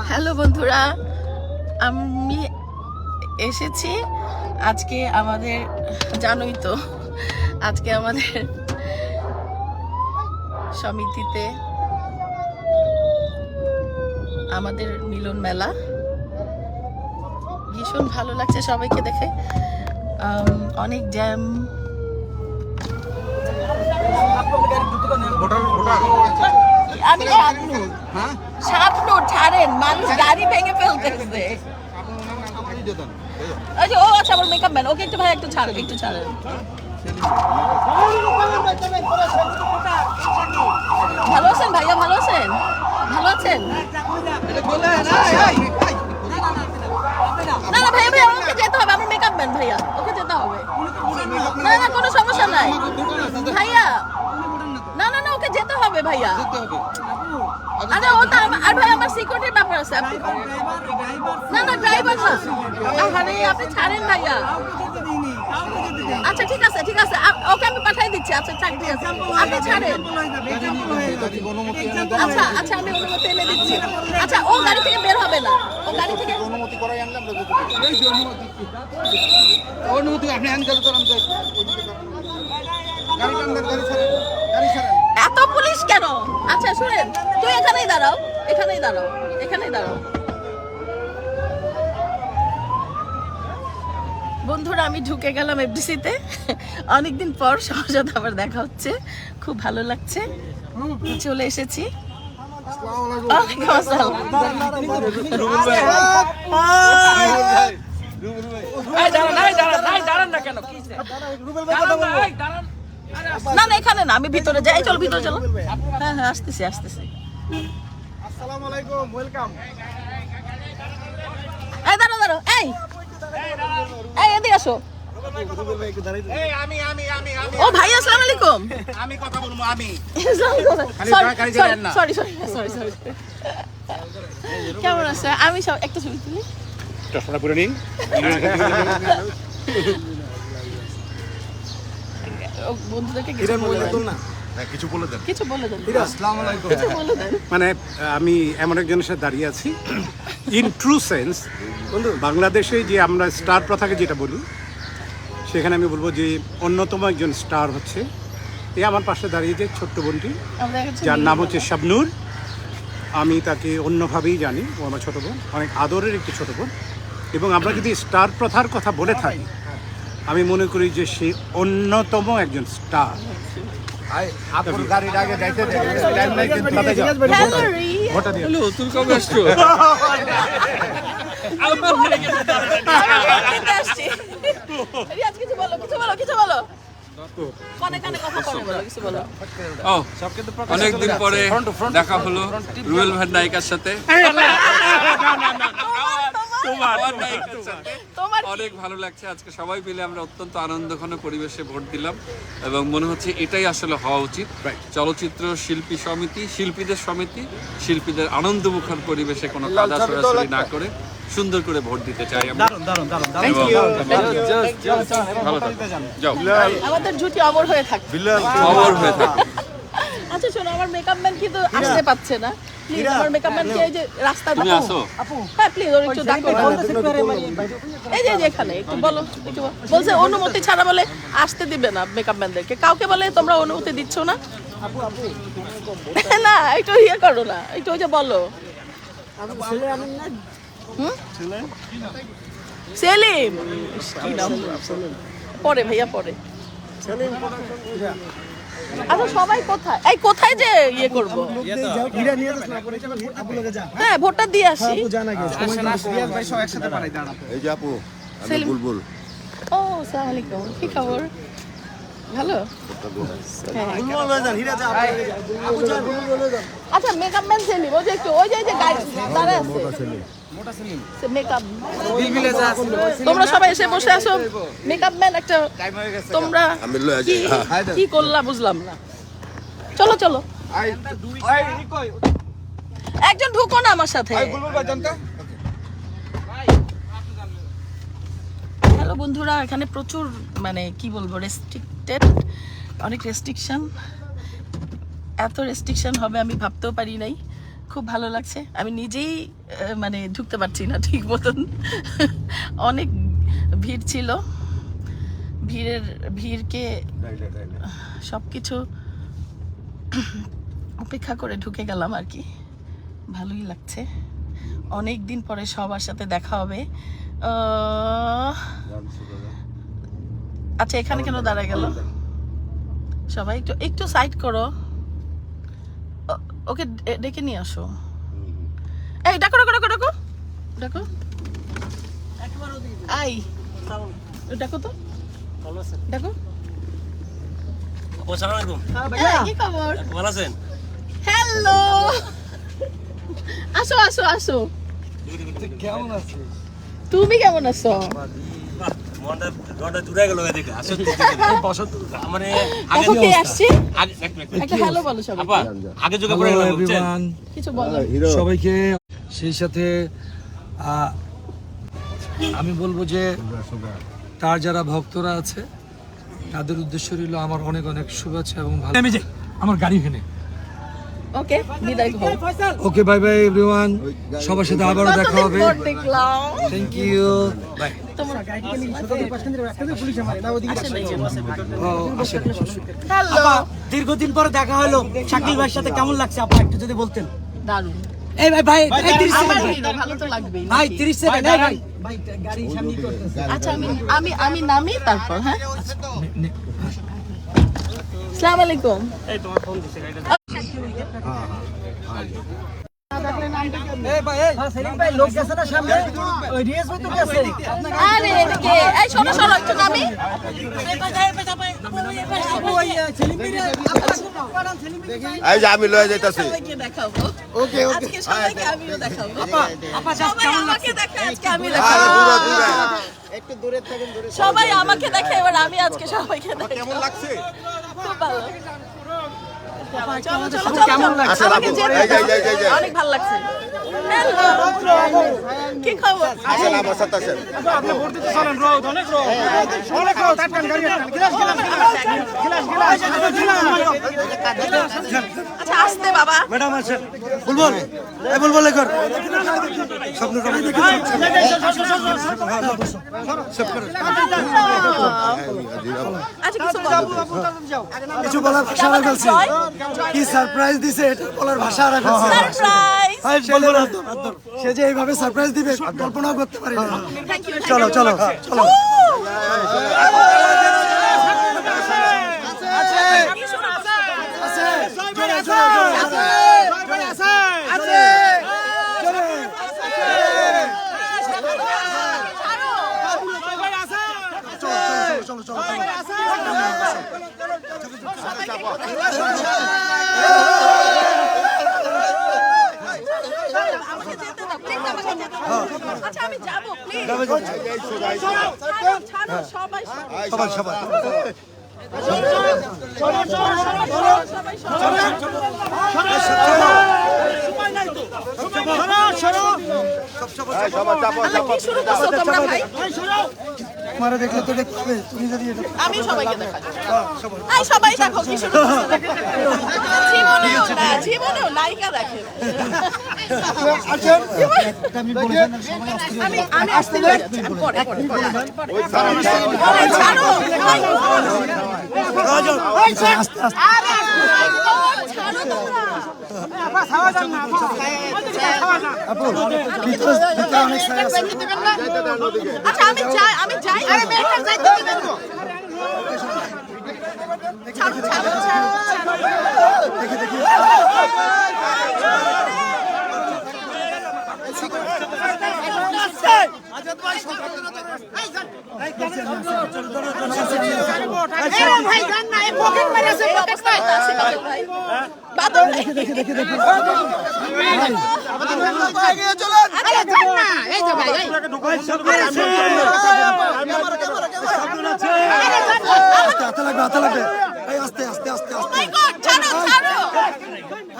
Hello বন্ধুরা, আমি এসেছি আজকে আমাদের, জানোই তো আজকে আমাদের সমিতিতে আমাদের মিলন মেলা। ভীষণ ভালো লাগছে সবাইকে দেখে, অনেক জ্যাম। আমি শাবনূর ছাড়েন, মানুষ গাড়ি ভেঙে ফেলতেছে। ও আচ্ছা, আমার মেকআপ ম্যান, ওকে একটু ভাই একটু ছাড়েন, একটু ছাড়েন। ভালো আছেন ভাইয়া? ভালো আছেন? ভালো আছেন? না না ভাইয়া, ভাইয়া ওকে যেতে হবে, আমার মেকআপ ম্যান ভাইয়া, ওকে যেতে হবে। না না কোনো সমস্যা নাই ভাইয়া, না না না ওকে যেতে হবে ভাইয়া। আরে ও তো আর ভাই আমার সিকিউরিটির ব্যাপার আছে। না না ড্রাইভার না, আরে আপনি ছাড়েন ভাইয়া। আচ্ছা ঠিক আছে, ঠিক আছে, ওকে আমি পাঠিয়ে দিচ্ছি। আচ্ছা ঠিক আছে, আপনি ছাড়েন। আচ্ছা আচ্ছা, আমি অনুমতি এনে দিচ্ছি। আচ্ছা ও গাড়ি থেকে বের হবে না, ও গাড়ি থেকে অনুমতি করাই আনলাম। অনুমতি আপনি আনতে এত পুলিশ কেন? আচ্ছা শুনেন, তুই এখানেই দাঁড়াও, এখানেই দাঁড়াও, এখানেই দাঁড়াও। বন্ধুরা আমি ঢুকে গেলাম এফডিসিতে, অনেকদিন পর সবার সাথে আবার দেখা হচ্ছে, খুব ভালো লাগছে। চলে এসেছি। ওয়ালাইকুম আসসালাম। না না এখানে না, আমি ভিতরে যাই। চলো ভিতরে চলো। হ্যাঁ হ্যাঁ আসতেছি আসতেছি। আসসালামু আলাইকুম, ওয়েলকাম। এই দাঁড়াও দাঁড়াও, এই এই এদিকে আসো। ও ভাই আসসালামু আলাইকুম। আমি কথা বলবো, আমি সরি সরি সরি সরি। কেমন আছে? আমি সব একটা ছবি তুলি। চশমাটা পরে নিন। বন্ধুদেরকে কিছু বলে দেন না, কিছু বলে দেন, কিছু বলে দেন। আসসালামু আলাইকুম। কিছু বলে দেন। মানে আমি এমন একজনের সাথে দাঁড়িয়ে আছি, ইন ট্রু সেন্স বাংলাদেশে যে আমরা স্টার প্রথাকে যেটা বলি, সেখানে আমি বলবো যে অন্যতম একজন স্টার হচ্ছে এই আমার পাশে দাঁড়িয়ে যে ছোট্ট বোনটি, যার নাম হচ্ছে শাবনূর। আমি তাকে অন্যভাবেই জানি, ও আমার ছোটো বোন, অনেক আদরের একটি ছোটো বোন। এবং আমরা যদি স্টার প্রথার কথা বলে থাকি, আমি মনে করি যে সে অন্যতম একজন স্টার। আপনার গাড়ির আগে যাইতে টাইম নাই কিন্তু ভোটা দিয়ে হ্যালো, তুমি কবে আসছো? কিছু বলো, কিছু বলো, কিছু বলো। কানে কানে কথা বলো, কিছু বলো। ও, অনেকদিন পরে দেখা হলো রুবেল ভাই নায়িকার সাথে। অনেক ভালো লাগছে। আজকে সবাই মিলে আমরা অত্যন্ত আনন্দঘন পরিবেশে ভোট দিলাম এবং মনে হচ্ছে এটাই আসলে হওয়া উচিত। চলচ্চিত্র শিল্পী সমিতি, শিল্পীদের সমিতি, শিল্পীদের আনন্দমুখর পরিবেশে কোনো কাদা সরাসরি না করে সুন্দর করে ভোট দিতে চাই আমরা। ভালো থাকো, যাও, আমাদের জুটি অমর হয়ে থাকবে, অমর হয়ে থাকবে। আচ্ছা শোনো, আমার মেকআপ ম্যান কিন্তু আসতে পারছে না। প্লিজ আমার মেকআপ ম্যানকে এই যে রাস্তা তুমি আসো। হ্যাঁ প্লিজ ওর একটু ডাকো। এই যে এখানে একটু বলো, একটু বলছে অনুমতি ছাড়া বলে আসতে দিবে না মেকআপ ম্যানদেরকে। কাউকে বলে তোমরা অনুমতি দিচ্ছ না। না একটু ইয়ে করো না, একটু ওই যে বলো। সেলিম পরে ভাইয়া পরে। আচ্ছা সবাই কোথায়? এই কোথায় যে ইয়ে করবো? হ্যাঁ ভোটটা দিয়ে আসি। এই যে আপু, আমি বুলবুল। ও আসসালামু আলাইকুম, কি খবর? ভালো। আচ্ছা মেকআপ ম্যান সেলিম, ওই যে একটু ওই যে গাড়ি দাঁড়া আছে মেকআপ। তোমরা সবাই এসে বসে আছো, মেকআপ ম্যান একটা তোমরা কি করলা বুঝলাম না। চলো চলো, একজন ঢুকো না আমার সাথে। হ্যালো বন্ধুরা, এখানে প্রচুর মানে কি বলবো রেস্ট্রিক্টেড, অনেক রেস্ট্রিকশন। এত রেস্ট্রিকশন হবে আমি ভাবতেও পারি নাই। খুব ভালো লাগছে। আমি নিজেই মানে ঢুকতে পারছি না ঠিক মতন। অনেক ভিড় ছিল, ভিড়কে সব কিছু অপেক্ষা করে ঢুকে গেলাম আর কি। ভালোই লাগছে, অনেক দিন পরে সবার সাথে দেখা হবে। আচ্ছা এখানে কেন দাঁড়ায় গেল সবাই? একটু একটু সাইড করো, ওকে ডেকে নিয়ে আসো। এই ডাকো ডাকো ডাকো ডাকো ডাকো, আই ডাকো তো, ডাকো। কি খবর? হ্যালো, আসো আসো আসো। কেমন আছিস? তুমি কেমন আছো? দেখো কে আসছে, একটা হ্যালো বলো সবাই। Hello everyone, কিছু বলো। সবাইকে। সেই সাথে আমি বলবো যে তার যারা ভক্তরা আছে তাদের উদ্দেশ্য রইল আমার অনেক অনেক শুভেচ্ছা এবং ভালো। আমি যাই, আমার গাড়ি এখানে। ওকে বিদায় হও। ওকে বাই বাই এভরিওয়ান, সবার সাথে আবারও দেখা হবে। দেখলাম, থ্যাংক ইউ, বাই। হ্যালো, দীর্ঘদিন পরে দেখা হলো, শাকিল ভাইয়ের সাথে কেমন লাগছে আপা একটু যদি বলতেন? দারুণ। এই ভাই ভাই 30 আমার সেকেন্ড hero, ভালো তো লাগবেই ভাই, নাকি? 30 সেকেন্ড এই ভাই ভাই গাড়ি সামনে করতেছে। আচ্ছা আমি নামি তারপর। হ্যাঁ, আসসালামু আলাইকুম। এই ভাই এই সেলিম ভাই লোক গেছে না সামনে, ওই রিয়াজ ভাই তো গেছে। আরে এদিকে এই শোনো শোনো একটু নামি। সেলিম ভাই সেলিম ভাই এই যে আমি লয়ে যাইতাছি। সবাইকে দেখাবো। ওকে ওকে, আজকে সবাইকে আমিও দেখাবো। আপা জাস্ট সবাই কেমন আমাকে লাগছে? দেখে, আজকে আমি আরে দেখাবো। দূরে দূরে। সবাই আমাকে দেখে, এবার আমি আজকে সবাইকে দেখাবো। কেমন লাগছে? খুব ভালো। চলো চলো চলো, কেমন লাগছে? আসেন আমাকে আপু, যেতে এই যে, দাও। এই যে, এই যে। অনেক ভালো লাগছে। হ্যালো, কি খবর? আসেন আমার সাথে আসেন। আচ্ছা আসতে বাবা। ম্যাডাম আছেন, বুলবুল এই বুলবুল লেখর স্বপ্ন আচ্ছা কিছু বলো। কিছু বলার ভাষা হারা ফেলছি। কি সারপ্রাইজ দিছে এটা বলার ভাষা হারা ফেলছি। সারপ্রাইজ। সে যে এইভাবে সারপ্রাইজ দিবে কল্পনাও করতে পারি না। Thank you. চলো চলো চলো। আচ্ছা আমি যাবো প্লিজ। সবাই সবাই সবাই এই সবার চাপো চাপো। কি শুরু করছো তোমরা ভাই? তোমারে দেখলে তো দেখতে হবে, তুমি যদি এটা আমি সবাইকে দেখাই। এই সবাই দেখো কি শুরু করছো। জীবনেও নায়িকা দেখে। আমি বলছি না সবাই অস্থির হয়ে যাবে। আমি আসতে যাচ্ছি। আমি পরে ওই সারা পরে ছাড়ো। আস্তে আস্তে আরে ছাড়ো তোমরা। আপু ভিতরে অনেক সাই আছে। আচ্ছা আমি যাই। আরে মেয়েটা যাইতে দিবেন না। ছাড়ো ছাড়ো ছাড়ো। দেখি দেখি ভাই জান না এই পকেট মেরেছে পকেট ভাই। বাদল ভাই। দেখি দেখি দেখি আরে জান না এই যে ভাই। হাতে লাগবে হাতে লাগবে। এই আস্তে আস্তে আস্তে আস্তে মাই গড ছাড়ো ছাড়ো।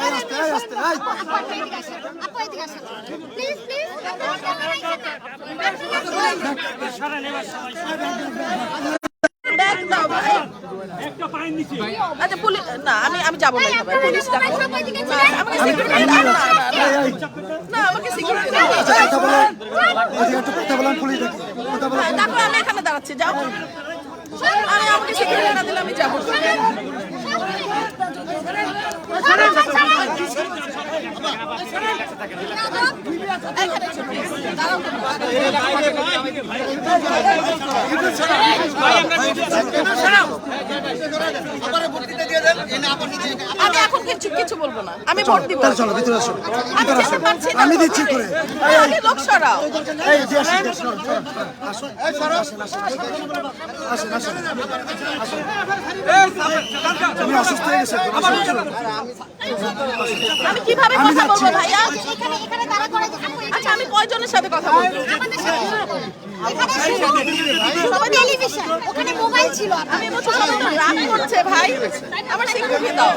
এই আস্তে এই আস্তে এই ব্যাগ দাও ভাই। আচ্ছা পুলিশ না, আমি যাব না। পুলিশ ডাকো। আমাকে সিকিউরিটি না না না আমাকে সিকিউরিটি দেখো আমি এখানে দাঁড়াচ্ছি যাও আরে আমাকে সিকিউরিটি না দিলে আমি যাবো এখানে এসো, please। দাঁড়াও আমি এখন কিছু বলবো না আমি ভোট দিব চলো ভিতরে আসো আমি যেতে পারছি না আমি দিচ্ছি করে আগে লোক সরাও এই যে আসেন আসুন আসেন আসেন তুমি অসুস্থ হয়ে গেছে আমি কিভাবে কথা বলবো ভাইয়া আচ্ছা আমি কয়জনের সাথে কথা বলবো ওখানে মোবাইল ছিল আমি বলছি সবাই তো রাগ করছে ভাই আমার সিকিউরিটি দাও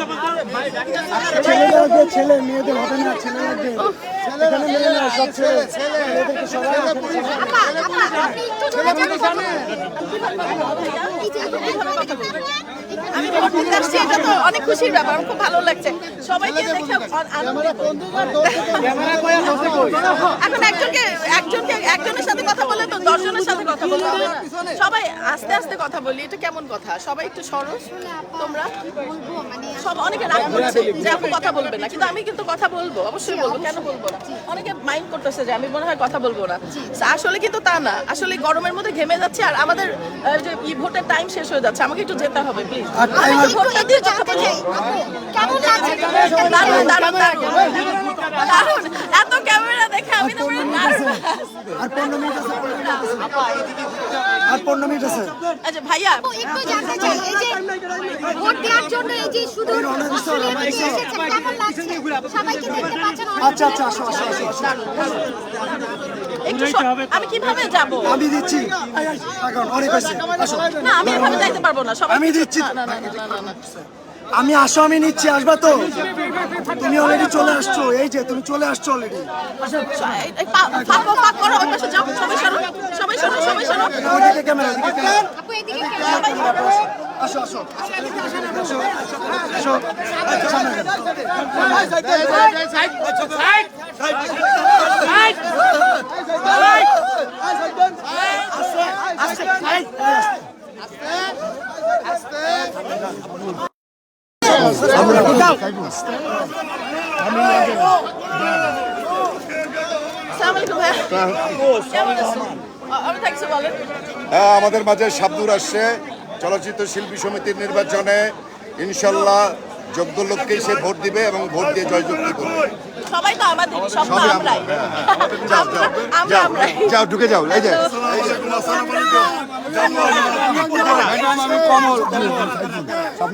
ছেলেদের ছেলে মেয়েদের হবে না ছেলেদের এখানে মেয়ে না সব ছেলে মেয়েদেরকে সবাই আমি ভোট দিতে আসছি এটা তো অনেক খুশির ব্যাপার আমার খুব ভালো লাগছে সবাইকে দেখে আনন্দিত এখন একজনের সাথে কথা বলে তো 10 জনের সাথে কথা বলতে হবে না সবাই আস্তে আস্তে কথা বলি এটা কেমন কথা সবাই একটু সরল তোমরা সব অনেকে রাগ করছে যে আপনি কথা বলবে না কিন্তু আমি কিন্তু কথা বলবো অবশ্যই বলবো কেন বলবো না অনেকে মাইন্ড করতেছে যে আমি মনে হয় কথা বলবো না আসলে কিন্তু তা না আসলে গরমের মধ্যে ঘেমে যাচ্ছে আর আমাদের যে ভোটের টাইম শেষ হয়ে যাচ্ছে আমাকে একটু যেতে হবে প্লিজ ভোটটা দিয়ে কথা বলি কেমন লাগছে দারুণ দারুণ দারুণ এত ক্যামেরা দেখে আমি তো পুরো নার্ভাস আর 15 মিনিট আছে আর 15 মিনিট আছে আচ্ছা ভাইয়া একটু জানতে চাই এই যে ভোট দেওয়ার জন্য এই যে শুধু অস্ট্রেলিয়া থেকে এসেছেন কেমন লাগছে সবাইকে দেখতে পাচ্ছেন আচ্ছা আচ্ছা আসো আসো আসো একটু আমি কিভাবে যাব আমি দিচ্ছি এখন অনেক হয়েছে আসো না আমি এভাবে যাইতে পারবো না সবাই আমি দিচ্ছি। না না না না না আমি আসো আমি নিচ্ছি আসবা তো তুমি অলরেডি চলে আসছো এই যে তুমি চলে আসছো অলরেডি ফাঁক করো ওই পাশে যাও সবাই শোনো ওদিকে ক্যামেরা ওদিকে ক্যামেরা আপু এদিকে কেমন আসো আসো আসো আসো সামনে আসসালামু আলাইকুম ভাইয়া কেমন আছেন আমি থাকছি বলেন হ্যাঁ আমাদের মাঝে শাবদুর আসছে চলচ্চিত্র শিল্পী সমিতির নির্বাচনে ইনশাল্লাহ যোগ্য লোককেই সে ভোট দিবে এবং ভোট দিয়ে জয়যুক্তি করবে সবাই তো আমাদের সব তো সবই আমরাই যাও আমরাই যাও ঢুকে যাও এই যে আমি কমল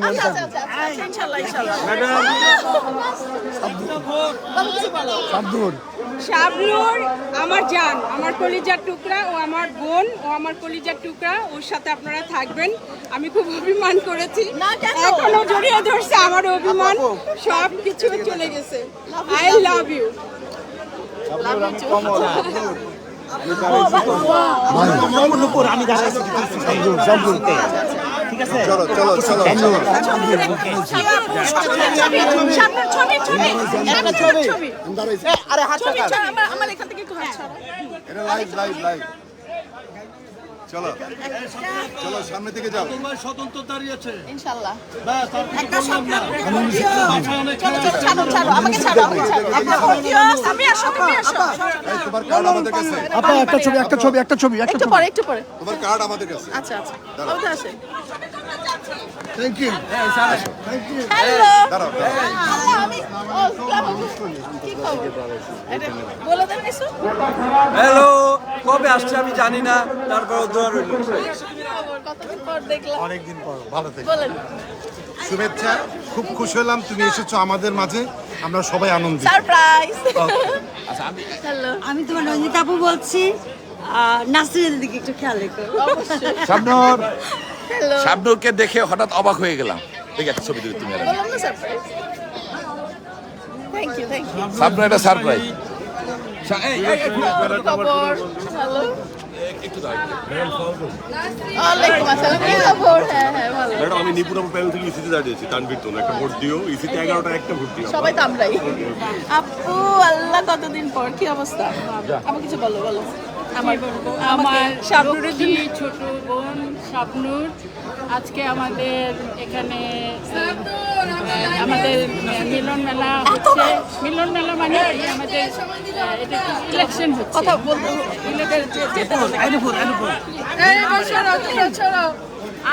আচ্ছা ইনশাআল্লাহ শাবনূর আমার জান আমার কলিজার টুকরা ও আমার বোন ও আমার কলিজার টুকরা ওর সাথে আপনারা থাকবেন আমি খুব অভিমান করেছি না, কেন? এখনো জড়িয়ে ধরছে আমার অভিমান সব কিছু চলে গেছে আই লাভ ইউ চলো চলো চলো আমার এখান থেকে একটু হাত ছাড়া এটা লাইভ লাইভ লাইভ চলো চলো সামনে দিকে যাও ইনশাআল্লাহ একটা স্বপ্ন চলো ছাড়ো আমাকে ছাড়ো একটা ভিডিও আমি আসো তুমি আসো এই তোমার কার্ড আমাদের কাছে আপা একটা ছবি একটু পরে তোমার কার্ড আমাদের কাছে আচ্ছা ওটা আসে থ্যাংক ইউ হ্যালো দাঁড়াও আমি কি খবর এটা বলে দেন কিছু হ্যালো কবে আসছে আমি জানি না তারপর দোয়া রইল কতদিন পর দেখলাম অনেকদিন পর ভালো থেকে বলেন শুভেচ্ছা খুব খুশি হলাম তুমি এসেছো আমাদের মাঝে আমরা সবাই আনন্দিত সারপ্রাইজ হ্যালো আমি তোমার রঞ্জিতা আপু বলছি নাসরিনের দিকে একটু খেয়াল রেখো অবশ্যই শাবনূর হ্যালো শাবনূরকে দেখে হঠাৎ অবাক হয়ে গেলাম দেখে একটা ছবি তুলি তুমি আর আমি। বললাম না সারপ্রাইজ থ্যাংক ইউ শাবনূর একটা সারপ্রাইজ খবর হ্যালো একটু দাঁড়ান ওয়ালাইকুম আসসালাম, কি খবর? হ্যাঁ হ্যাঁ ভালো। ম্যাডাম আমি নিপুরাম প্যানেল থেকে ইসিতে দাঁড়িয়েছি তানভীর তো একটা ভোট দিও ইসিতে 11টা একটা ভোট দিও সবাই তো আমরাই। আপু আল্লাহ কতদিন পর, কি অবস্থা? আপু কিছু বলো বলো। আমার শাবনুরের ছোট বোন শাবনুর আজকে আমাদের এখানে আমাদের মিলন মেলা হচ্ছে। মিলন মেলা মানে আমাদের এটা ইলেকশন হচ্ছে। কথা বলতে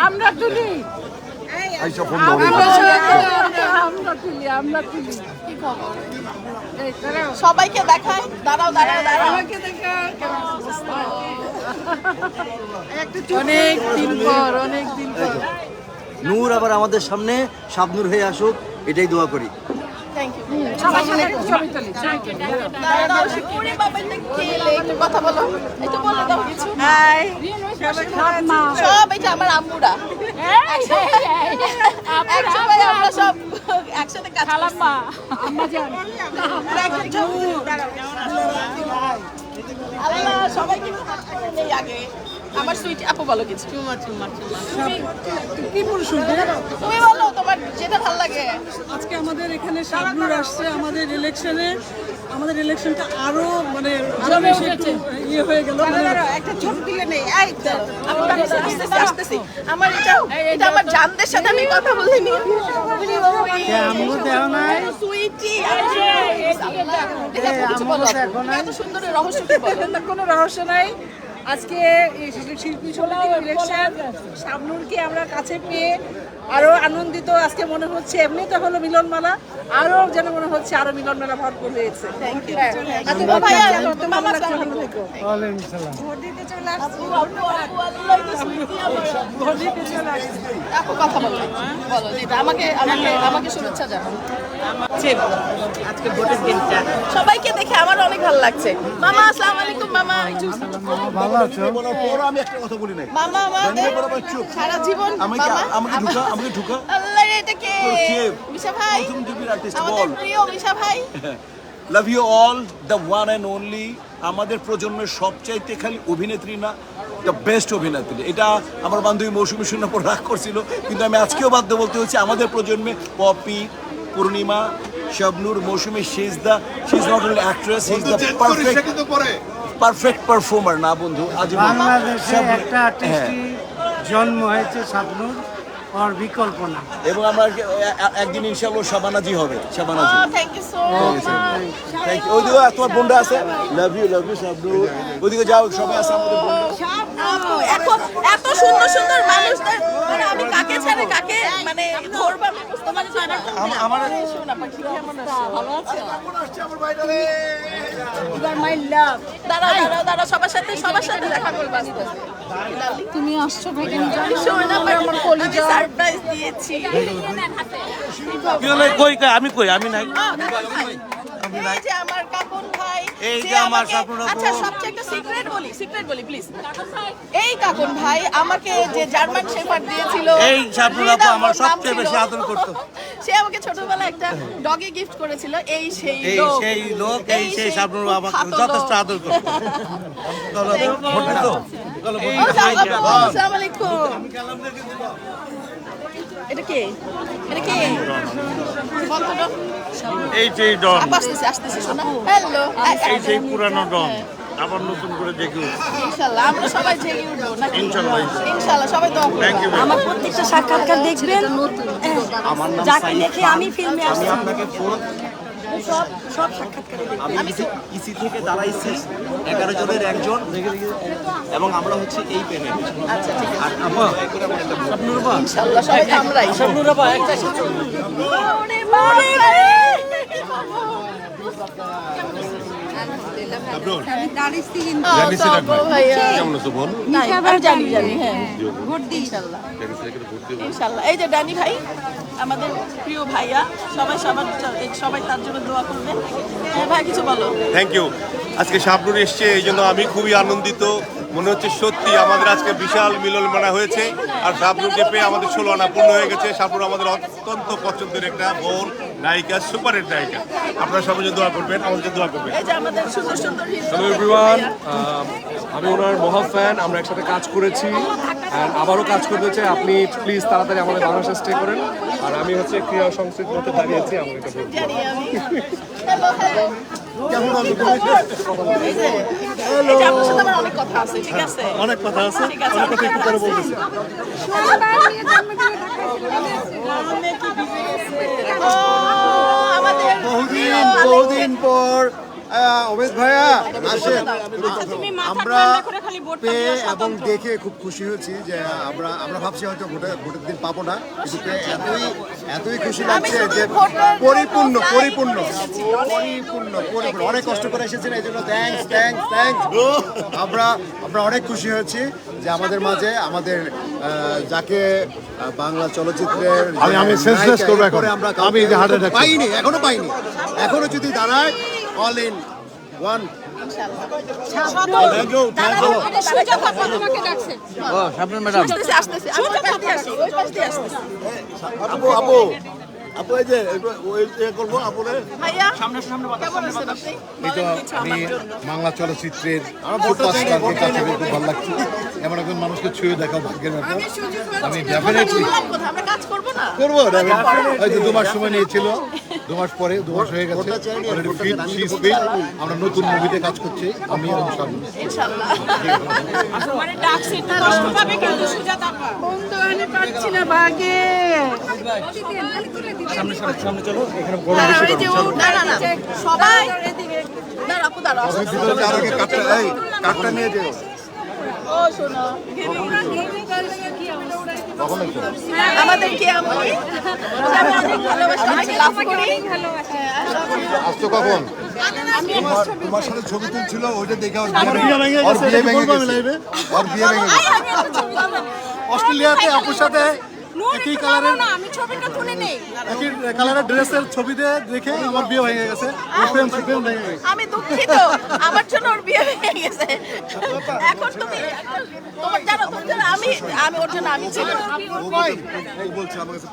আমরা তুলি আমরা তুলি কি খবর? সবাইকে দেখায়, দাঁড়াও দাঁড়াও দাঁড়াও। অনেক দিন পর অনেক দিন পর নূর আবার আমাদের সামনে শাবনুর হয়ে আসুক, এটাই দোয়া করি। Thank you. দাঁড়াও, শিকুরি বাবাইতে খেলে একটু কথা বলো, একটু বলে দাও কিছু। সব এই যে আমার আম্মুরা একসময় আমরা সব একসাথে কাজ করছি। আল্লাহ সবাইকে নেই আগে। আমার সুইট আপু বলো কিছু। তুমি বলো তোমার যেটা ভালো লাগে। আজকে আমাদের এখানে শাবনুর আসছে আমাদের ইলেকশনে। আমাদের ইলেকশনটা আরো মানে আরো বেশি একটু ইয়ে হয়ে গেল। একটা ছোট দিলে নেই। এই আপু আসতেছি। আমার এটা আমার জানদের সাথে আমি কথা বলিনি। সুইটি কিছু বলো, এত সুন্দর রহস্য কি বলো? কোনো রহস্য নাই। আজকে শিল্পী সমিতির ইলেকশন, শাবনুরকে আমরা কাছে পেয়ে আরো আনন্দিত আজকে মনে হচ্ছে। এমনি তো হলো মিলন মেলা, আরো যেন মনে হচ্ছে আরো মিলন মেলা ভরপুর হয়েছে। Thank you. আচ্ছা ভাইয়া তোমার আসসালামু আলাইকুম। ওয়ালাইকুম সালাম। ভোট দিতে চলে আসছি। আল্লাহ তো সুইটি আমার ভোট দিতে চলে আসছি। আপু কথা বলো বলো যেটা আমাকে শুভেচ্ছা জানাও। আজকে ভোটের দিনটা সবাইকে দেখে আমার অনেক ভালো লাগছে। মামা আসসালামু আলাইকুম। মামা ভালো আছো? আমি একটা কথা বলি নাই। মামা আমাদের সারা জীবন আমাকে ঢুকা আল্লাহ রে, এটা কে? মিশা ভাই, আমাদের প্রিয় মিশা ভাই। Love you all, the one and only. আমাদের প্রজন্মের সবচাইতে খালি অভিনেত্রী না, দ্য বেস্ট অভিনেত্রী। এটা আমার বান্ধবী মৌসুমী শূন্য পর রাগ করছিল, কিন্তু আমি আজকেও বাধ্য বলতে হচ্ছে আমাদের প্রজন্মে Popy, Purnima, Shabnur, Moushumi, she is not only actress, she is the perfect performer. না বন্ধু, আজ বাংলাদেশে একটা আর্টিস্টই জন্ম হয়েছে শাবনুর, ওর বিকল্প না। এবং আমরা একদিন ইনশাআল্লাহ শাবানাজি হবে। Shabana ji, thank you so much. Thank you. ওইদিকে তোমার বোনরা আছে, লাভ ইউ শাবনুর। ওইদিকে যাও, সবাই আছে আমাদের বোনরা। এখন এত সুন্দর সুন্দর মানুষদের মানে আমি কাকে ছাড়ে কাকে মানে ধরবা আমি বুঝতে পারছি না। আমার শোনা পাখি কেমন আছে? ভালো আছে? ইউর মাই লাভ। দাঁড়াও সবার সাথে দেখা করবা। তুমি আসছো ভাই কেন? শোনা আমার কলিজা সারপ্রাইজ দিয়েছি। আমি নাই। এই যে আমার কাকুন ভাই, এই যে আমার শাবনুর আপু। আচ্ছা সবচেয়ে একটা সিক্রেট বলি প্লিজ। এই কাকুন ভাই আমাকে যে জার্মান শেফার্ড দিয়েছিল, এই শাবনুর আপু আমার সবচেয়ে বেশি আদর করতো। সে আমাকে ছোটবেলায় একটা ডগি গিফট করেছিল। এই সেই লোক শাবনুর আমাকে যথেষ্ট আদর করতো। আসসালামু আলাইকুম। এটা কে? এই যে ডন, আসতেছে শোনা। হ্যালো, এই যে পুরানো ডন আবার নতুন করে দেখি। ইনশাআল্লাহ আমরা সবাই জেগে উঠবো নাকি? ইনশাআল্লাহ সবাই দোয়া করবেন। আমার প্রত্যেকটা সাক্ষাৎকার দেখবেন, যাকে দেখে আমি ফিল্মে আসছি। সব সাক্ষাৎকারে দেখবেন। আমি ইসি থেকে দাঁড়াইছি 11 জনের একজন, এবং আমরা হচ্ছে এই প্যানেল। আচ্ছা ঠিক আছে। আর আমরা ইনশাআল্লাহ সবাই তো আমরাই। ওরে বাবা রে। ইনশাআল্লাহ। এই যে ডানি ভাই আমাদের প্রিয় ভাইয়া, সবাই তার জন্য দোয়া করবেন। ভাই কিছু বলো। Thank you. আজকে শাবনুর এসছে, এই জন্য আমি খুবই আনন্দিত। মনে হচ্ছে সত্যি আমাদের আজকে বিশাল মিলন মেলা হয়েছে, আর শাবনুরকে পেয়ে আমাদের 16 আনা পূর্ণ হয়ে গেছে। শাবনুর আমাদের অত্যন্ত পছন্দের একটা বোন, নায়িকা, সুপারের নায়িকা। আপনারা সবাই দোয়া করবেন, আমাদের দোয়া করবেন। এই যে আমাদের সুন্দর সুন্দর হিরো। হ্যালো এভরিওয়ান, আমি ওনার মহা ফ্যান। আমরা একসাথে কাজ করেছি অ্যান্ড আবারও কাজ করতে চাই। আপনি প্লিজ তাড়াতাড়ি আমাদের বাংলাদেশে স্টে করেন। আর আমি হচ্ছে ক্রীড়া সংস্কৃতির মধ্যে দাঁড়িয়েছি। আমার এটা বলতে জানি আমি। Hello hello. কেমন আছো তুমি? এই যে আপনার সাথে আমার অনেক কথা আছে, ঠিক আছে? অনেক কথা আছে, ঠিক আছে, অনেক কথা একটু পরে বলতেছি। ও আমাদের বহুদিন পর অমিত ভাইয়া আসেন। আমরা পেয়ে এবং দেখে খুব খুশি হয়েছি যে আমরা ভাবছি হয়তো ভোটের দিন পাবো না, কিন্তু পেয়ে এতই খুশি লাগছে যে পরিপূর্ণ অনেক কষ্ট করে এসেছেন, এই জন্য থ্যাংকস। আমরা অনেক খুশি হয়েছি যে আমাদের মাঝে আমাদের যাকে বাংলা চলচ্চিত্রের আমি সেন্সলেস করবো এখন। আমরা আমি এই যে হার্ট অ্যাটাক পাইনি এখনো যদি দাঁড়ায় অল ইন ওয়ান। আসতেছে আমার পাশ দিয়ে আসি, ওই পাশ দিয়ে আসতেছে। আপু এই যে করবো আপুরে। ভাইয়া কেমন আছেন আপনি? বলেন কিছু আমার জন্য। বাংলা চলচ্চিত্রের সুপারস্টারকে কাছে পেয়ে খুব ভালো লাগছে। এমন একজন মানুষকে ছুঁয়ে দেখা ভাগ্যের ব্যাপার। আমি ডেফিনেটলি আমরা কাজ করবো না? করবো। এই যে 2 মাস সময় নিয়েছিল, 2 মাস পরে 2 মাস হয়ে গেছে। Already fit, she is fit. আমরা নতুন মুভিতে কাজ করছি, আমি এবং শামিম। ইনশাআল্লাহ। মানে ডাকছি একটু কষ্ট পাবে কিন্তু সুজাতা আপা। বন্ধু আমি পাচ্ছি না ভাগে। সামনে চলো, এখানে গরম দাঁড়াও, বেশি এই যে গরম। ও দাঁড়া না সবাই দাঁড়া আপু দাঁড়া। কাঠটা নিয়ে যেও। ও শোনো আমাদের কি আমি অনেক ভালোবাসি, অনেক লাভ করি। আসছো কখন? তোমার সাথে ছবি তুলছিল, ওইটা দেখে ওর বিয়ে ভেঙে গেছে। ওর বিয়ে ভেঙে গেছে। অস্ট্রেলিয়াতে আপুর সাথে একই কালারের আমি ছবিটা তুলে নেই। একই কালারের ড্রেসের ছবি দেখে আমার বিয়ে হয়ে গেছে। আমি দুঃখিত, আমার জন্য ওর বিয়ে হয়ে গেছে। এখন তুমি তোমার জানো আমি ওর জন্য আমি ছিল। বলছে আমার কাছে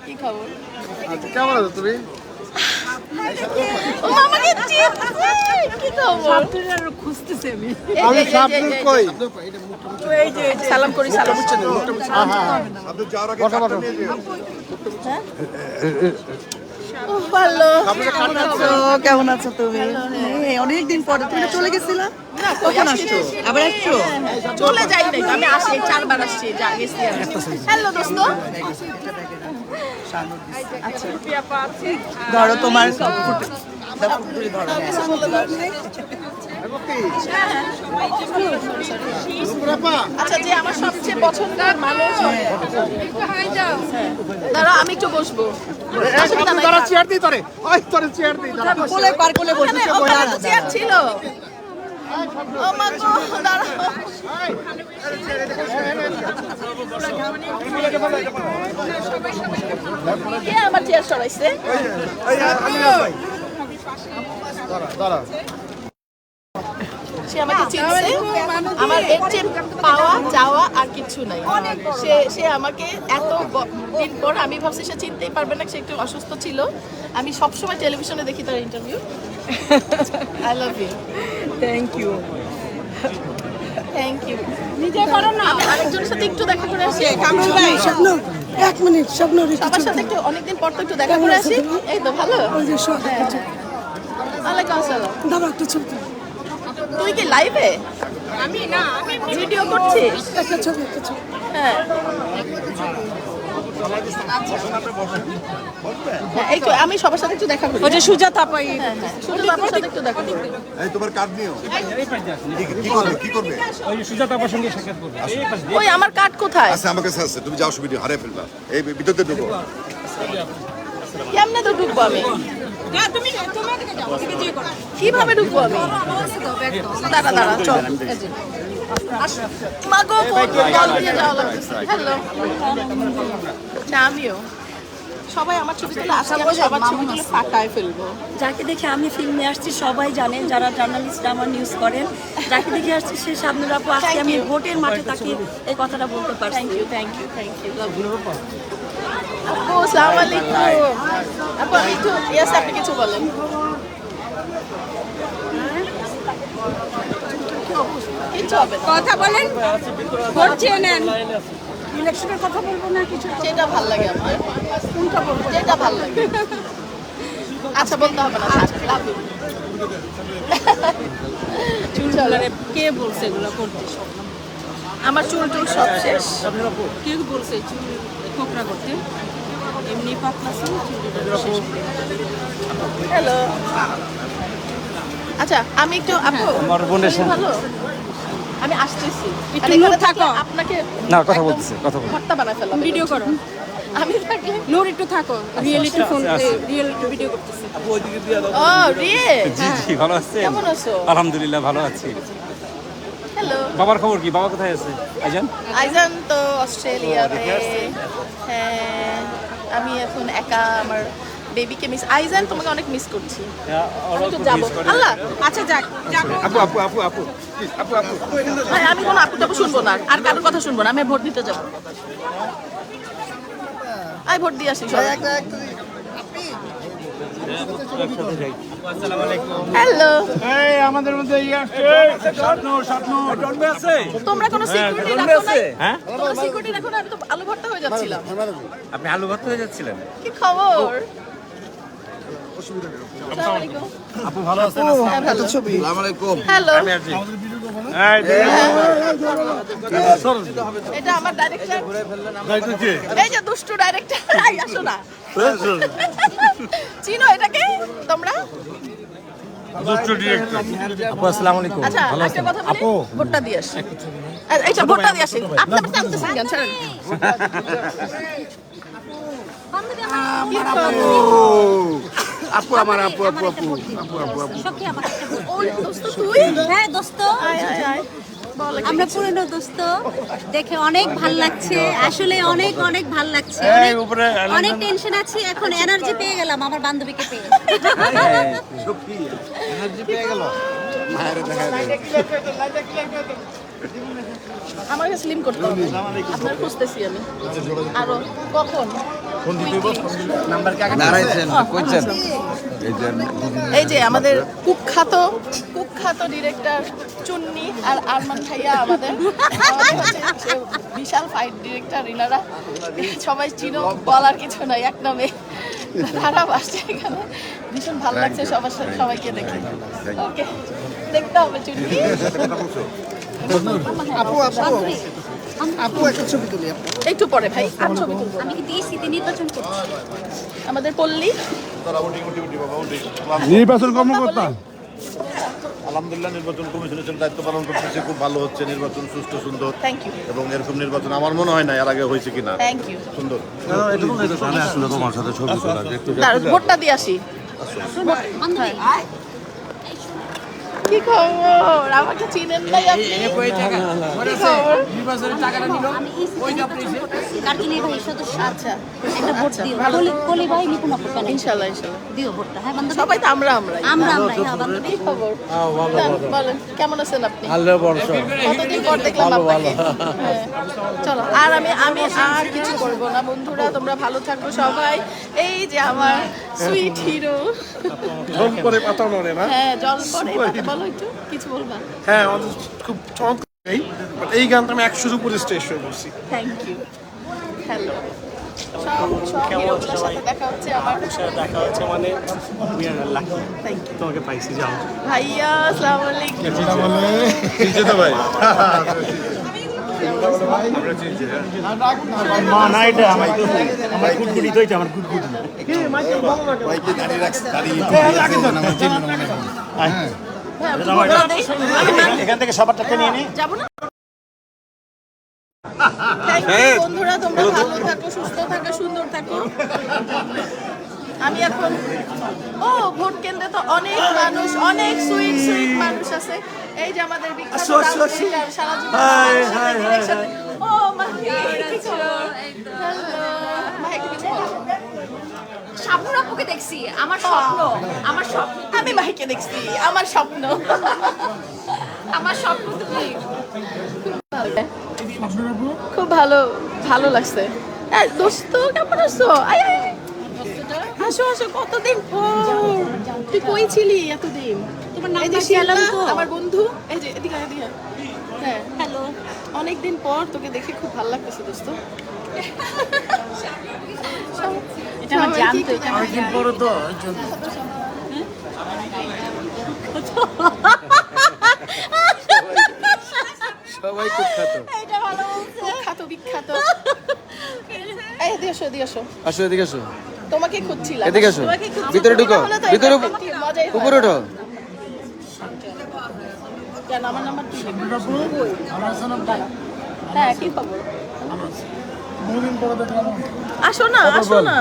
কি খবর? কেমন আছো তুমি? ও আমাকে চিনছে। কি খবর? খুঁজতেছি আমি। আমি শাবনূর কই? এই যে সালাম করি সালাম। আপনি যাওয়ার আগে কাঠটা নিয়ে যেও। ভালো। কেমন আছো তুমি? অনেকদিন পরে তুমি চলে গেছিলা? কখন আসছো? আবার আসছো? চলে যাই নাই, আমি আসি 4 বার আসছি, যা গেছি আমি। হ্যালো দোস্ত। আচ্ছা ধরো তোমার আচ্ছা যে আমার সবচেয়ে পছন্দের মানুষ। দাঁড়া আমি একটু বসবো। চেয়ার দিই তোরে, ওই তোরে চেয়ার দিই। কোলে পার কোলে বসে ওখানে তো চেয়ার ছিল। ও মা গো দাঁড়া। কে আমার চেয়ার সরাইছে? সে আমাকে চিনছে, আমার এর চেয়ে পাওয়া যাওয়া আর কিছু নাই। সে আমাকে এত দিন পর, আমি ভাবছি সে চিনতেই পারবে না, সে একটু অসুস্থ ছিল। আমি সবসময় টেলিভিশনে দেখি তার interview. I love you. Thank you. Thank you. নিজে করো না, আমি আরেকজনের সাথে একটু দেখা করে আসি। কামরুল ভাই স্বপ্ন 1 মিনিট, স্বপ্ন সবার সাথে একটু অনেকদিন পর তো একটু দেখা করে আসি। এই তো ভালো। ওয়ালাইকুম আসসালাম। দাঁড়া একটা ছবি। তুই কি লাইভে? আমি না, আমি ভিডিও করছিস? একটা ছবি হ্যাঁ। এই তো আমি সবার সাথে একটু দেখা করি। ওই যে সুজাতা আপা। হ্যাঁ সুজাতা আপুর সাথে একটু দেখা করি। এই তোমার কার্ড নিও। কি করবে? ওই সুজাতা আপার সঙ্গে সাক্ষাৎ করবে। ওই আমার কার্ড কোথায়? আচ্ছা আমার কাছে আছে, তুমি যাও সুবিধা হারিয়ে ফেলবা। এই ভিতরতে ঢুকো। কেমনে তো ঢুকবো আমি? তুমি এদিকে যাও, এদিকে যেয়ে করো। কিভাবে ঢুকবো আমি? দাঁড়া চল। মাগো ফোন কল দিয়ে যাওয়া লাগতেছে। হ্যালো। আমিও সবাই আমার ছবি তুলে আসলে সবার ছবি তুলে ফাটায় ফেলবো। যাকে দেখে আমি ফিল্মে আসছি সবাই জানেন, যারা জার্নালিস্ট আমার নিউজ করেন, যাকে দেখে আসছি সে শাবনূর আপু। আজকে আমি ভোটের মাঠে তাকে এই কথাটা বলতে পারছি। Thank you. আপু আসসালামু আলাইকুম। আপু আমি একটু ইয়েস আপনি কিছু বলেন। কিছু হবে না। কথা বলেন, ভোট চেয়ে নেন। ইলেকশনের কথা বলবো না কিছু? যেটা ভালো লাগে আমার, কোনটা বলবো? যেটা ভালো লাগে। আচ্ছা বলতে হবে না, লাভ ইউ। চুলগুলারে কে বলছে এগুলো করতে? আমার চুল টুল সব শেষ। কে বলছে চুল কোকড়া করতে? এমনি পাতলা ছিল চুল। হ্যালো। আচ্ছা আমি একটু আপু আমার বোনের সাথে ভালো, আমি আসতেছি। একটু আর এখানে নূর থাকো। আপনাকে না কথা বলতেছি কথা বল ভর্তা বানায় ফেললাম। ভিডিও করো। আমি থাকলে নূর একটু থাকো, রিয়েলিটি ফোন রিয়েলিটি ভিডিও করতেছে। ও রিয়ে জি জি ভালো আছেন? কেমন আছো? আলহামদুলিল্লাহ ভালো আছি। হ্যালো। বাবার খবর কি? বাবা কোথায় আছে? আইজান আইজান তো অস্ট্রেলিয়াতে। হ্যাঁ আমি এখন একা, আমার বেবিকে মিস। আইজান তোমাকে অনেক মিস করছি। আমি তো যাবো। আল্লাহ আচ্ছা যাক যাবো। আপু আপু আপু আপু প্লিজ আপু আপু ভাই, আমি কোনো আপু টাপু শুনবো না, আর কারোর কথা শুনবো না। আমি ভোট দিতে যাবো। আই ভোট দিয়ে আসি সবাই। হ্যালো। এই আমাদের মধ্যে তোমরা কোনো সিকিউরিটি রাখো না? হ্যাঁ তোমরা সিকিউরিটি রাখো না? আমি তো আলু ভর্তা হয়ে যাচ্ছিলাম। আপনি আলু ভর্তা হয়ে যাচ্ছিলেন? কি খবর? আপু ভালো আছেন? এত ছবি। আসসালামু আলাইকুম। হ্যালো। আমি আছি। এটা আমার ডাইরেক্টর। ডাইরেক্টর কে? এই যে দুষ্টু ডাইরেক্টর। আই আসো না। চিনো এটাকে তোমরা? দুষ্টু ডিরেক্টর। আপু আসসালামু আলাইকুম। আচ্ছা একটা কথা বলি, ভোটটা দিয়ে আসি। এইটা ভোটটা দিয়ে আসি। আপনি আপনি টানতেছেন কেন? ছাড়েন। আপু আমার আপু আপু আপু আপু আপু আপু ওই দোস্ত তুই? হ্যাঁ দোস্ত, আয় আয় আয়। বল একটা আমরা কিছু। পুরনো দোস্ত, দেখে অনেক ভাল লাগছে, আসলে অনেক অনেক ভাল লাগছে। অনেক টেনশন আছে, এখন এনার্জি পেয়ে গেলাম আমার বান্ধবীকে পেয়ে। আমাকে স্লিম করতে হবে। আপনার খুঁজতেছি আমি। আরো কখন? এই যে আমাদের কুখ্যাত ডিরেক্টর চুন্নি আর আরমান ভাইয়া আমাদের হচ্ছে বিশাল ফাইট ডিরেক্টর। ইনারা সবাই চিনো, বলার কিছু নাই, এক নামে খারাপ আসছে এখানে। ভীষণ ভালো লাগছে সবার সাথে, সবাইকে দেখে। ওকে দেখতে হবে চুন্নি। আপু আপু আপু একটা ছবি তুলি। একটু পরে ভাই আর ছবি তুলবো। আমি কিন্তু এই শীতে নির্বাচন করছি। আমাদের পল্লী নির্বাচন কর্মকর্তা আলহামদুলিল্লাহ নির্বাচন কমিশনের দায়িত্ব পালন করতেছে, খুব ভালো হচ্ছে নির্বাচন, সুষ্ঠু সুন্দর। Thank you. এবং এরকম নির্বাচন আমার মনে হয় না এর আগে হয়েছে কিনা। Thank you. সুন্দর। তোমার সাথে ছবি তোলা ভোটটা দিয়ে আসি। কি খবর? আমাকে চিনেন নাই আপনি? কি খবর? আমি এই শীতে নির্বাচন করতেছি। কাটিনের ভাই সদস্য। আচ্ছা একটা ভোট দিও। কলি ভাই নিপুণ আপু প্যানেল। ইনশাআল্লাহ ইনশাআল্লাহ দিও ভোটটা। হ্যাঁ বান্ধবী। সবাই তো আমরাই আমরা হ্যাঁ বান্ধবী। কি খবর? বলেন কেমন আছেন আপনি? আল্লাহ বর্ষ কতদিন পর দেখলাম আপনাকে। হ্যাঁ। চলো আর আমি আর কিছু করব না। বন্ধুরা তোমরা ভালো থাকো সবাই। এই যে আমার সুইট হিরো। জল করে পাতা নড়ে না। হ্যাঁ জল পড়ে। বলো একটু কিছু বলবা। হ্যাঁ আমাদের খুব চমৎকার বাট এই গানটা আমি 100 উপরে স্টেজ শো করছি। Thank you. হ্যালো সব হিরোগুলোর সাথে দেখা হচ্ছে আমার। দেখা হচ্ছে মানে we are lucky thank you তোমাকে পাইছি যাও ভাইয়া। আসসালামু আলাইকুম। ভাই মা না এটা আমার কুটকুটি তো এটা আমার কুটকুটি ভাইকে দাঁড়িয়ে রাখছে, দাঁড়িয়ে এখান থেকে সবারটাকে নিয়ে নি যাবো না। থ্যাংক ইউ বন্ধুরা, তোমরা ভালো থাকো, সুস্থ থাকো, সুন্দর থাকো। আমি এখন ভোট কেন্দ্রে তো অনেক মানুষ, অনেক সুইট সুইট মানুষ আছে। এই যে আমাদের বিখ্যাত রাজনীতিকার সারা জীবন ও মাহি কি খবর? হ্যালো ভাই কিছু বলো। শাবনুর আপুকে দেখছি, আমার স্বপ্ন, আমার স্বপ্ন। আমি মাহিকে দেখছি, আমার স্বপ্ন। আমার স্বপ্ন তুমি। খুব ভালো ভালো লাগছে। দোস্ত কেমন আছো? আয় আয় আয়। আসো আসো, কতদিন পর। তুই কই ছিলি এতদিন? তোমার এই নাম যে শিয়ালাম তো আমার বন্ধু, এই যে এদিকে এদিকে। হ্যাঁ হ্যালো অনেকদিন পর তোকে দেখে খুব ভালো লাগতেছে দোস্ত। এটা আমার জান তো, এটা আমার অনেকদিন জান। পর তো সবাই খুব খ্যাত। এটা ভালো বলছে। বিখ্যাত বিখ্যাত। এই এদিকে আসো, এদিকে আসো। আসো এদিকে আসো, তোমাকে খুঁজছিলাম। এদিকে আসো, তোমাকে খুঁজছিলাম। ভিতরে ঢুকো, তাহলে তো ভিতরে এটা একটু মজাই হয়। উপরে ওঠো। কেন আমার নাম্বার কি? হ্যাঁ কি খবর? আসো না, আসো না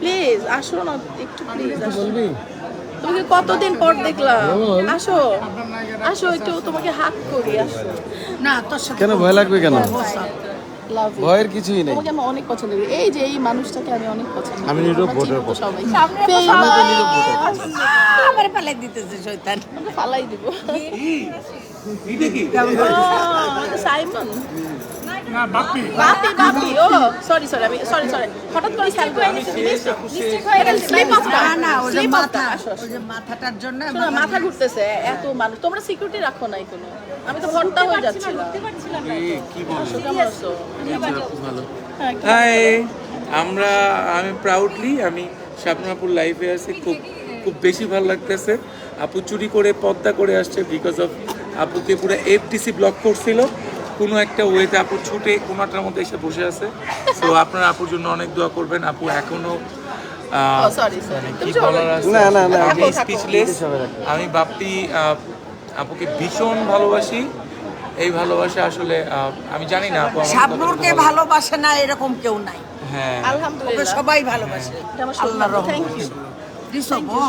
প্লিজ, আসো না একটু প্লিজ। বলবি তোমাকে কতদিন পর দেখলাম। আসো আসো, একটু তোমাকে হাত করি। আসো না, তোর সাথে কেন ভয় লাগবে কেন? Love you. ভয়ের কিছুই নেই। তোমাকে আমি অনেক পছন্দ করি। এই যে এই মানুষটাকে আমি অনেক পছন্দ করি। আমি নীরব আমরা ভোটার চিনি তো পছন্দ। সবাই। সামনে আমি তো তো নীরব ভোটার। আমার পালাই দিতেছে শয়তান। আমাকে ফালাই দিব। সাইমন বাপি বাপি। ও সরি সরি, আমি সরি সরি, হঠাৎ করে খেয়াল করে স্লিপ অফ। না না, ওই যে স্লিপ অফ। মাথা, ওই যে মাথাটার জন্য শোনো, মাথা ঘুরতেছে এত মানুষ। তোমরা সিকিউরিটি রাখো নাই কোনো? আমি তো ভর্তা হয়ে যাচ্ছিলাম। কি বলছো? কেমন আছো? ভালো। হ্যাঁ, কি হাই, আমি প্রাউডলি আমি শাবনাপুর লাইফে আছি। খুব খুব বেশি ভালো লাগতেছে। আপু চুরি করে পদ্মা করে আসছে বিকজ অফ আপুকে পুরো এফটিসি ব্লক করছিল। কোনো একটা ওয়েতে আপু ছুটে কোনাটার মধ্যে এসে বসে আছে। তো আপনারা আপুর জন্য অনেক দোয়া করবেন। আপু এখনো সরি সরি। কি বলার আছে, না, না, না, আমি স্পিচলেস। আমি বাপ্পি আপুকে ভীষণ ভালোবাসি। এই ভালোবাসা আসলে আমি জানি না আপু আমার শাবনূরকে ভালোবাসে না এরকম কেউ নাই। হ্যাঁ ওকে আলহামদুলিল্লাহ সবাই ভালোবাসে। আল্লাহর রহমতে। Thank you. দিছো গো,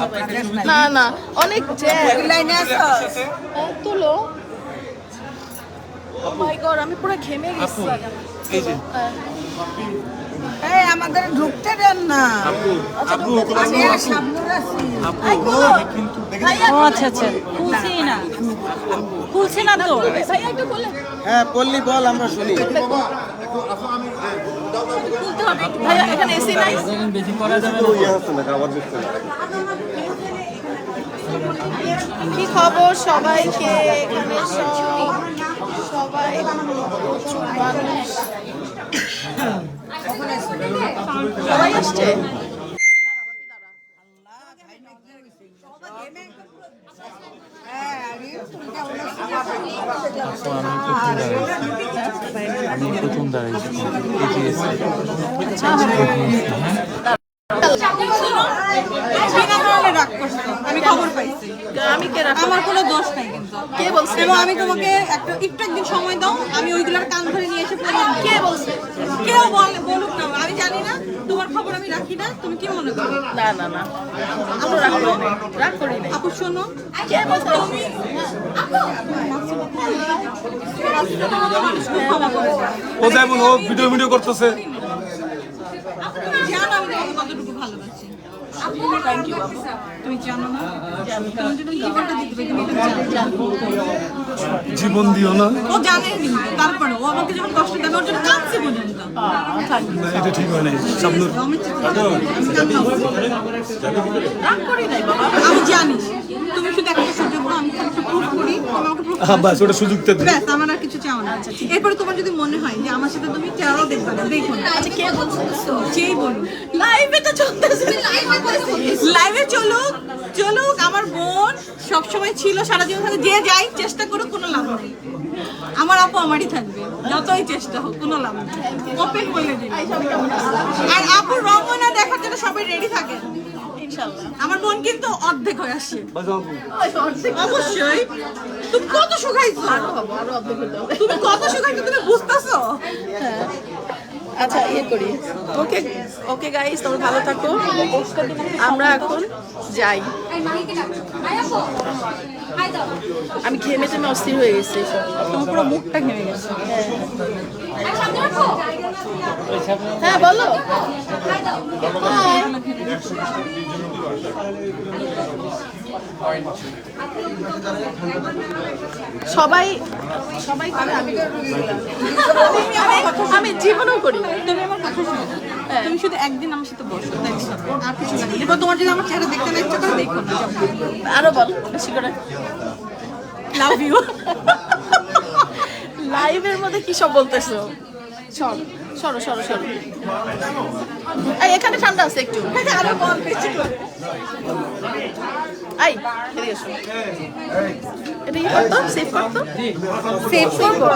না না, অনেক লাইনে আছো। তুলো। ও মাই গড, আমি পুরো ঘেমে গেছি। এই যে এই আমাদের ঢুকতে দেন না। আপু আপু আমি আর শাবনূর আছি। আপু কিন্তু ও আচ্ছা আচ্ছা, খুলছি না, খুলছি না তো। ভাইয়া একটু বলে। হ্যাঁ পল্লী বল, আমরা শুনি। ভাইয়া এখানে এসি নাই? কি খবর সবাইকে? এখানে সবাই প্রচুর মানুষ। সবাই আসছে। আমি প্রথম দাঁড়াইছি। আমি খবর পাইছি। আমি কে রাখবো? আমার কোনো দোষ নাই কিন্তু। কে বলছে? এবং আমি তোমাকে একটু একদিন সময় দাও, আমি ওইগুলোর কান ধরে নিয়ে এসে প্রমাণ দেব। কে বলছে? কেউ বলুক না, আমি জানি না, তোমার খবর আমি রাখি না। তুমি কি মনে করো? না না না, আমরা রাগ করি নাই। আপু শোনো, কে বলছে? ও যেমন ও ভিডিও করতেছে। জানো আমি তোমাকে কতটুকু ভালোবাসি। থ্যাংক ইউ বাবু। তুমি জানো না, তোমার জন্য জীবনটা দিতে পারি, তুমি এটা জানো। জীবন দিও না, ও জানে কিন্তু তারপরে ও আমাকে যখন কষ্ট দেবে ওর জন্য কাঁদছে পর্যন্ত। এটা ঠিক হয় নাই। শাবনূর রাগ করি নাই বাবা। আমি জানি তুমি শুধু একটা সুযোগ দাও, আমি একটা প্রুফ করি, তুমি আমাকে প্রুফ বাস ওটা সুযোগটা দিই। ব্যাস, আমার আর কিছু চাও না। এরপরে তোমার যদি মনে হয় যে আমার সাথে তুমি চেহারাও দেখবে না, দেখো না। আচ্ছা কে বলছে? যেই বলুক, লাইভে তো চলতেছে। লাইভে চলুক চলুক। আমার বোন সবসময় ছিল, সারা জীবন থাকে। যে যাই চেষ্টা করুক, কোনো লাভ নেই। আমার আপু আমারই থাকবে, যতই চেষ্টা হোক, কোনো লাভ নেই। ওপেন বলে দিন। আর আপুর রঙনা দেখার জন্য সবাই রেডি থাকে ইনশাআল্লাহ। আমার বোন কিন্তু অর্ধেক হয়ে আসছে। অবশ্যই। তুমি কত শুকাইছো? তুমি কত শুকাইছো তুমি বুঝতেছো? আচ্ছা ইয়ে করি। ওকে ওকে গাইস, তোমরা ভালো থাকো। আমরা এখন যাই। আমি ঘেমে টেমে অস্থির হয়ে গেছি। তোমার পুরো মুখটা ঘেমে গেছে। হ্যাঁ বলো। সবাই সবাই করে আমি জীবনেও করি। তুমি আমার কথা শোনো, তুমি শুধু একদিন আমার সাথে বসো, আর কিছু না। এরপর তোমার যদি আমার চেহারা দেখতে না ইচ্ছা করে দেখো না। আরো বল বেশি করে লাভ ইউ। লাইভের মধ্যে কি সব বলতেছো? সরো সরো সরো সরো। এই এখানে ঠান্ডা আছে একটু। আরো বল বেশি করে। আই এদিকে এসো। এটা কি করতো? সেভ করতো? সেভ করবো।